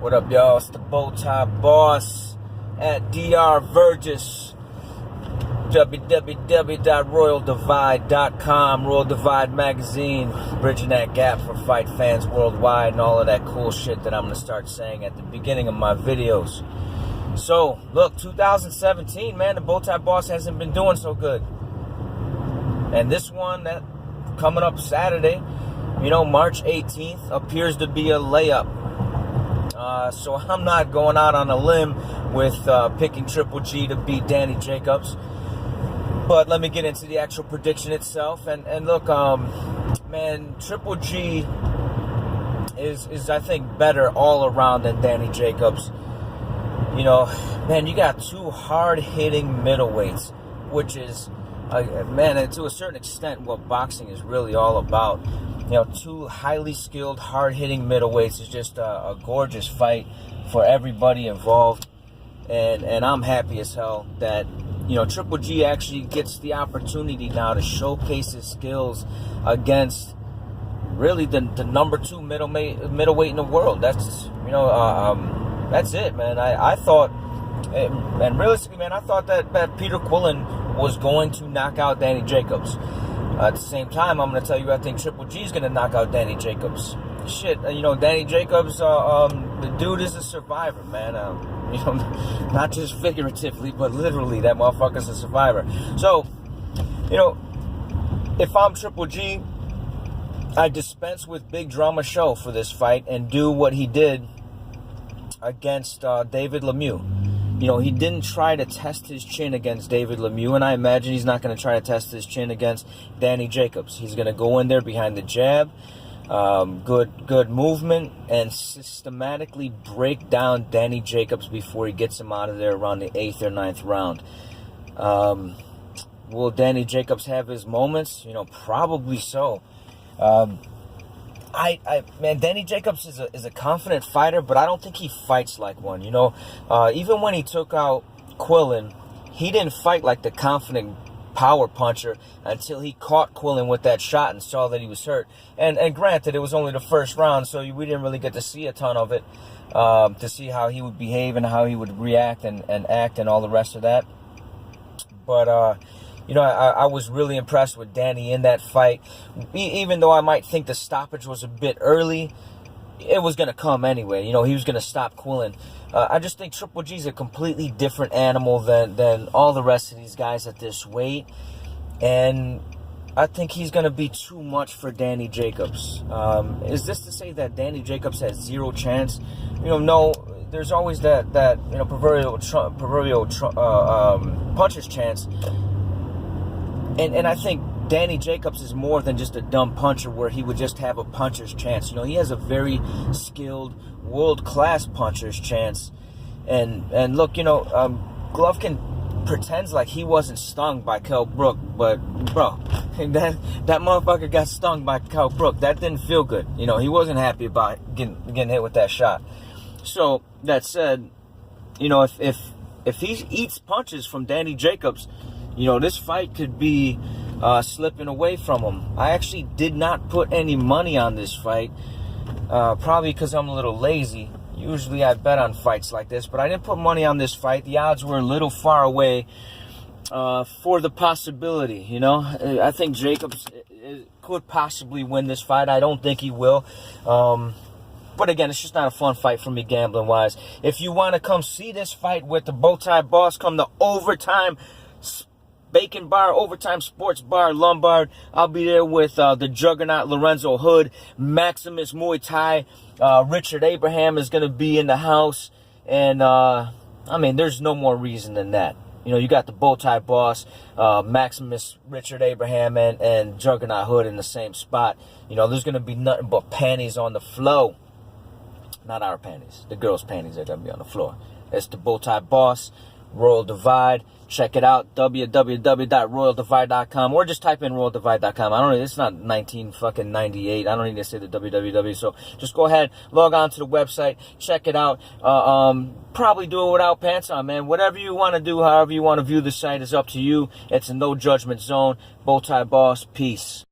What up, y'all? It's the Bowtie Boss at Dr. Vergis. www.royaldivide.com, Royal Divide Magazine, bridging that gap for fight fans worldwide and all of that cool shit that I'm going to start saying at the beginning of my videos. So, look, 2017, man, the Bowtie Boss hasn't been doing so good. And this one, that coming up Saturday, March 18th, appears to be a layup. So I'm not going out on a limb with picking Triple G to beat Danny Jacobs. But let me get into the actual prediction itself. And look, man, Triple G is I think better all around than Danny Jacobs. Man, you got two hard-hitting middleweights, which is, man, to a certain extent what boxing is really all about. Two highly skilled, hard-hitting middleweights is just a gorgeous fight for everybody involved. And I'm happy as hell that, Triple G actually gets the opportunity now to showcase his skills against really the number 2 middleweight in the world. That's, that's it, man. I thought, and realistically, man, I thought that Peter Quillin was going to knock out Danny Jacobs. At the same time, I'm going to tell you, I think Triple G is going to knock out Danny Jacobs. Shit, Danny Jacobs, the dude is a survivor, man. Not just figuratively, but literally, that motherfucker's a survivor. So, if I'm Triple G, I dispense with big drama show for this fight and do what he did against David Lemieux. He didn't try to test his chin against David Lemieux, and I imagine he's not going to try to test his chin against Danny Jacobs. He's going to go in there behind the jab, good movement, and systematically break down Danny Jacobs before he gets him out of there around the 8th or 9th round. Will Danny Jacobs have his moments? Probably so. Man, Danny Jacobs is a confident fighter, but I don't think he fights like one. Even when he took out Quillin, he didn't fight like the confident power puncher until he caught Quillin with that shot and saw that he was hurt. And granted, it was only the first round, so we didn't really get to see a ton of it, to see how he would behave and how he would react and act and all the rest of that. But, I was really impressed with Danny in that fight. Even though I might think the stoppage was a bit early, it was going to come anyway. He was going to stop Quillin. I just think Triple G's a completely different animal than all the rest of these guys at this weight. And I think he's going to be too much for Danny Jacobs. Is this to say that Danny Jacobs has zero chance? No. There's always that proverbial puncher's chance. And I think Danny Jacobs is more than just a dumb puncher where he would just have a puncher's chance. He has a very skilled, world-class puncher's chance. And look, Golovkin pretends like he wasn't stung by Kell Brook, but, bro, that motherfucker got stung by Kell Brook. That didn't feel good. He wasn't happy about getting hit with that shot. So, that said, if he eats punches from Danny Jacobs, this fight could be slipping away from him. I actually did not put any money on this fight, probably because I'm a little lazy. Usually I bet on fights like this, but I didn't put money on this fight. The odds were a little far away for the possibility, I think Jacobs could possibly win this fight. I don't think he will. But again, it's just not a fun fight for me gambling-wise. If you want to come see this fight with the Bowtie Boss, come to Overtime Bacon Bar, Overtime Sports Bar, Lombard. I'll be there with the Juggernaut Lorenzo Hood, Maximus Muay Thai. Richard Abraham is going to be in the house. And, there's no more reason than that. You got the Bowtie Boss, Maximus, Richard Abraham, and Juggernaut Hood in the same spot. There's going to be nothing but panties on the floor. Not our panties. The girls' panties are going to be on the floor. It's the Bowtie Boss, Royal Divide. Check it out, www.royaldivide.com, or just type in royaldivide.com. It's not 1998. I don't need to say the www. So just go ahead, log on to the website, check it out. Probably do it without pants on, man. Whatever you want to do, however you want to view the site is up to you. It's a no judgment zone. Bowtie Boss, peace.